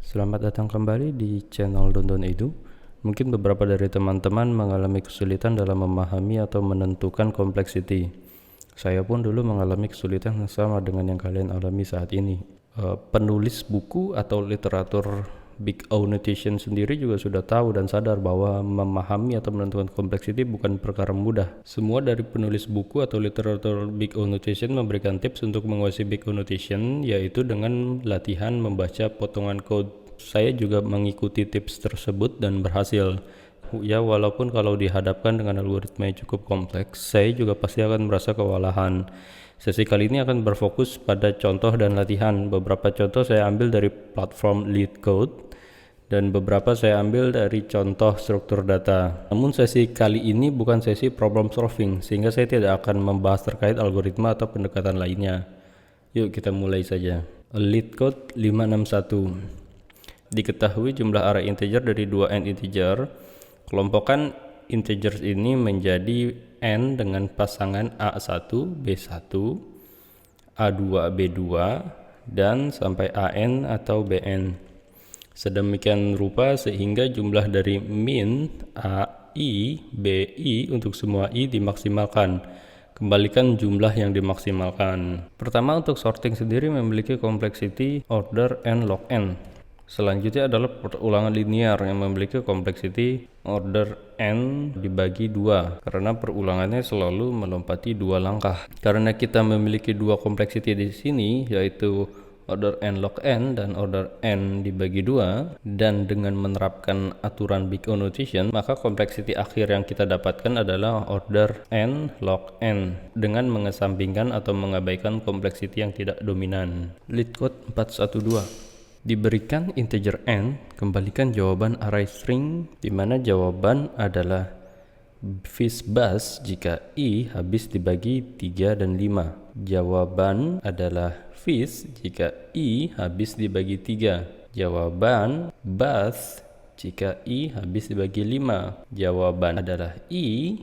Selamat datang kembali di channel Donton Edu. Mungkin beberapa dari teman-teman mengalami kesulitan dalam memahami atau menentukan complexity. Saya pun dulu mengalami kesulitan yang sama dengan yang kalian alami saat ini. Penulis buku atau literatur Big O Notation sendiri juga sudah tahu dan sadar bahwa memahami atau menentukan complexity bukan perkara mudah. Semua dari penulis buku atau literatur Big O Notation memberikan tips untuk menguasai Big O Notation, yaitu dengan latihan membaca potongan code. Saya juga mengikuti tips tersebut dan berhasil. Ya, walaupun kalau dihadapkan dengan algoritma yang cukup kompleks, saya juga pasti akan merasa kewalahan. Sesi kali ini akan berfokus pada contoh dan latihan. Beberapa contoh saya ambil dari platform LeetCode dan beberapa saya ambil dari contoh struktur data. Namun sesi kali ini bukan sesi problem solving, sehingga saya tidak akan membahas terkait algoritma atau pendekatan lainnya. Yuk kita mulai saja. LeetCode 561. Diketahui jumlah array integer dari 2n integer. Kelompokkan integers ini menjadi n dengan pasangan A1, B1, A2, B2, dan sampai AN atau BN. Sedemikian rupa sehingga jumlah dari min, A, I, B, I untuk semua I dimaksimalkan. Kembalikan jumlah yang dimaksimalkan. Pertama, untuk sorting sendiri memiliki complexity order n log n. Selanjutnya adalah perulangan linear yang memiliki kompleksiti order n dibagi 2 karena perulangannya selalu melompati 2 langkah. Karena kita memiliki 2 kompleksiti di sini, yaitu order n log n dan order n dibagi 2, dan dengan menerapkan aturan Big O Notation, maka kompleksiti akhir yang kita dapatkan adalah order n log n dengan mengesampingkan atau mengabaikan kompleksiti yang tidak dominan. LeetCode 412. Diberikan integer n, kembalikan jawaban array string, di mana jawaban adalah fishbus jika i habis dibagi 3 dan 5. Jawaban adalah fish jika i habis dibagi 3. Jawaban bus jika i habis dibagi 5. Jawaban adalah i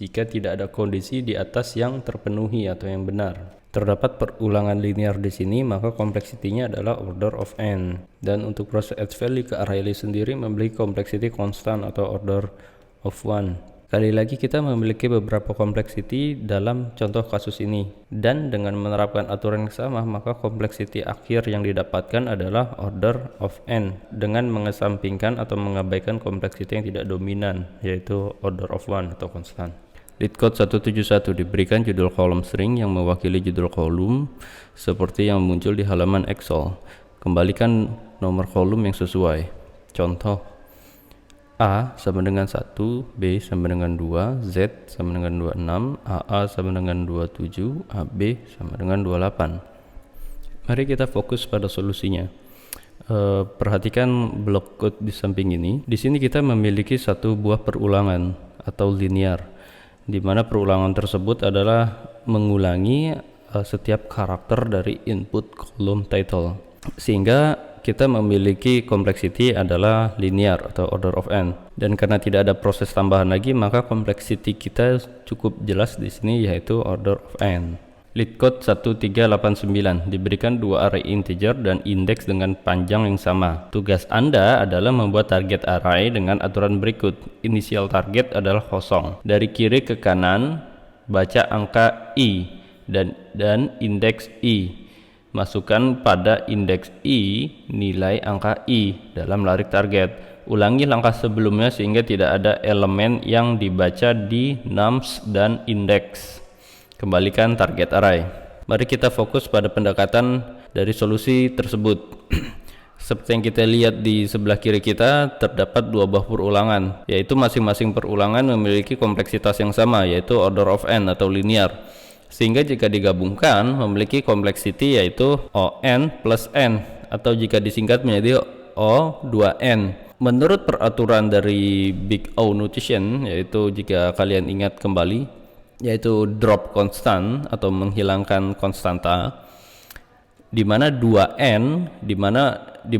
jika tidak ada kondisi di atas yang terpenuhi atau yang benar. Terdapat perulangan linear di sini, maka kompleksitinya adalah order of n. Dan untuk proses add value ke array list sendiri memiliki kompleksiti konstan atau order of 1. Kali lagi kita memiliki beberapa kompleksiti dalam contoh kasus ini. Dan dengan menerapkan aturan yang sama, maka kompleksiti akhir yang didapatkan adalah order of n dengan mengesampingkan atau mengabaikan kompleksiti yang tidak dominan, yaitu order of 1 atau konstan. LeetCode 171 diberikan judul kolom string yang mewakili judul kolom seperti yang muncul di halaman Excel. Kembalikan nomor kolom yang sesuai. Contoh: A sama dengan 1, B sama dengan 2, Z sama dengan 26, AA sama dengan 27, AB sama dengan 28. Mari kita fokus pada solusinya. Perhatikan blok code di samping ini. Di sini kita memiliki satu buah perulangan atau linear, di mana perulangan tersebut adalah mengulangi setiap karakter dari input kolom title, sehingga kita memiliki kompleksiti adalah linear atau order of n. Dan karena tidak ada proses tambahan lagi, maka kompleksiti kita cukup jelas di sini, yaitu order of n. LeetCode 1389 diberikan 2 array integer dan indeks dengan panjang yang sama. Tugas Anda adalah membuat target array dengan aturan berikut. Inisial target adalah kosong. Dari kiri ke kanan, baca angka i dan indeks i. Masukkan pada indeks i nilai angka i dalam larik target. Ulangi langkah sebelumnya sehingga tidak ada elemen yang dibaca di nums dan indeks. Kembalikan target array. Mari kita fokus pada pendekatan dari solusi tersebut. Seperti yang kita lihat di sebelah kiri kita, terdapat 2 buah perulangan, yaitu masing-masing perulangan memiliki kompleksitas yang sama, yaitu order of n atau linear. Sehingga jika digabungkan memiliki kompleksiti yaitu on plus n, atau jika disingkat menjadi O2n. Menurut peraturan dari Big O Notation, yaitu jika kalian ingat kembali, yaitu drop konstan atau menghilangkan konstanta, di mana 2n di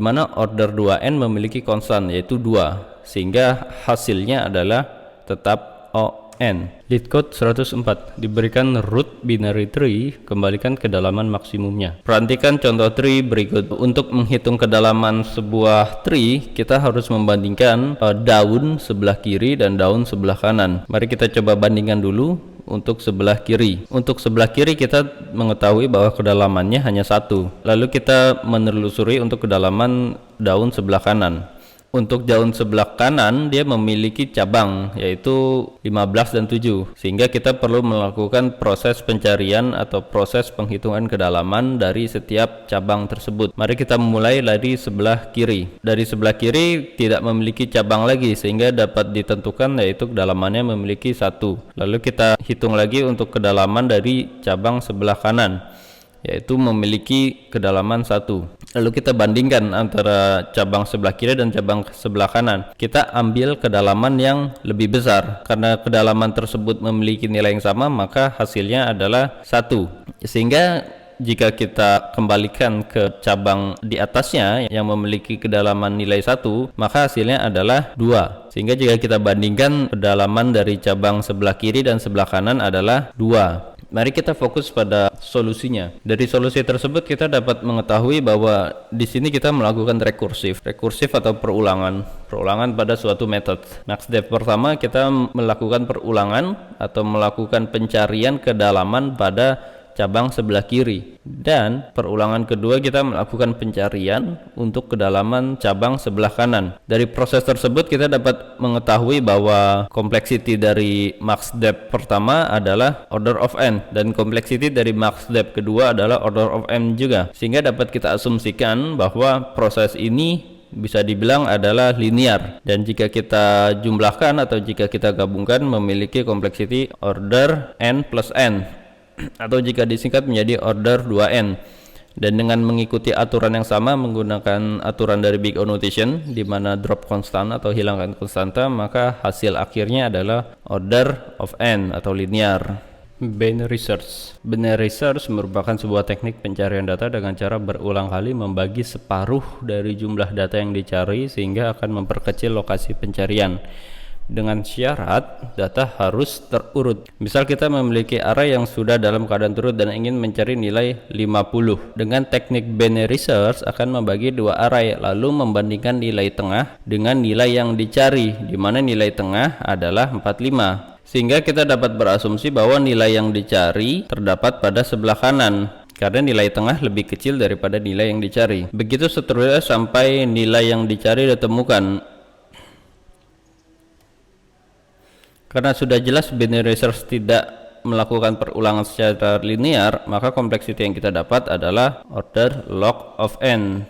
mana order 2n memiliki konstan yaitu 2, sehingga hasilnya adalah tetap n. Lead code 104 diberikan root binary tree, kembalikan kedalaman maksimumnya. Perhatikan contoh tree berikut. Untuk menghitung kedalaman sebuah tree, kita harus membandingkan daun sebelah kiri dan daun sebelah kanan. Mari kita coba bandingkan dulu. Untuk sebelah kiri, kita mengetahui bahwa kedalamannya hanya 1. Lalu kita menelusuri untuk kedalaman daun sebelah kanan. Untuk daun sebelah kanan dia memiliki cabang yaitu 15 dan 7, sehingga kita perlu melakukan proses pencarian atau proses penghitungan kedalaman dari setiap cabang tersebut. Mari kita mulai dari sebelah kiri. Dari sebelah kiri tidak memiliki cabang lagi, sehingga dapat ditentukan yaitu kedalamannya memiliki 1. Lalu kita hitung lagi untuk kedalaman dari cabang sebelah kanan, yaitu memiliki kedalaman 1. Lalu kita bandingkan antara cabang sebelah kiri dan cabang sebelah kanan. Kita ambil kedalaman yang lebih besar. Karena kedalaman tersebut memiliki nilai yang sama, maka hasilnya adalah 1. Sehingga jika kita kembalikan ke cabang di atasnya yang memiliki kedalaman nilai 1, maka hasilnya adalah 2. Sehingga jika kita bandingkan kedalaman dari cabang sebelah kiri dan sebelah kanan adalah 2. Mari kita fokus pada solusinya. Dari solusi tersebut kita dapat mengetahui bahwa di sini kita melakukan rekursif atau perulangan pada suatu metode. Next step pertama kita melakukan perulangan atau melakukan pencarian kedalaman pada cabang sebelah kiri, dan perulangan kedua kita melakukan pencarian untuk kedalaman cabang sebelah kanan. Dari proses tersebut kita dapat mengetahui bahwa kompleksiti dari max depth pertama adalah order of n, dan kompleksiti dari max depth kedua adalah order of m juga, sehingga dapat kita asumsikan bahwa proses ini bisa dibilang adalah linear, dan jika kita jumlahkan atau jika kita gabungkan memiliki kompleksiti order n plus n, atau jika disingkat menjadi order 2n. Dan dengan mengikuti aturan yang sama menggunakan aturan dari Big O notation di mana drop konstan atau hilangkan konstanta, maka hasil akhirnya adalah order of n atau linear. Binary search. Binary search merupakan sebuah teknik pencarian data dengan cara berulang kali membagi separuh dari jumlah data yang dicari sehingga akan memperkecil lokasi pencarian. Dengan syarat data harus terurut. Misal kita memiliki array yang sudah dalam keadaan terurut dan ingin mencari nilai 50. Dengan teknik binary search akan membagi dua array lalu membandingkan nilai tengah dengan nilai yang dicari, di mana nilai tengah adalah 45. Sehingga kita dapat berasumsi bahwa nilai yang dicari terdapat pada sebelah kanan, karena nilai tengah lebih kecil daripada nilai yang dicari. Begitu seterusnya sampai nilai yang dicari ditemukan. Karena sudah jelas binary search tidak melakukan perulangan secara linear, maka kompleksiti yang kita dapat adalah order log of n.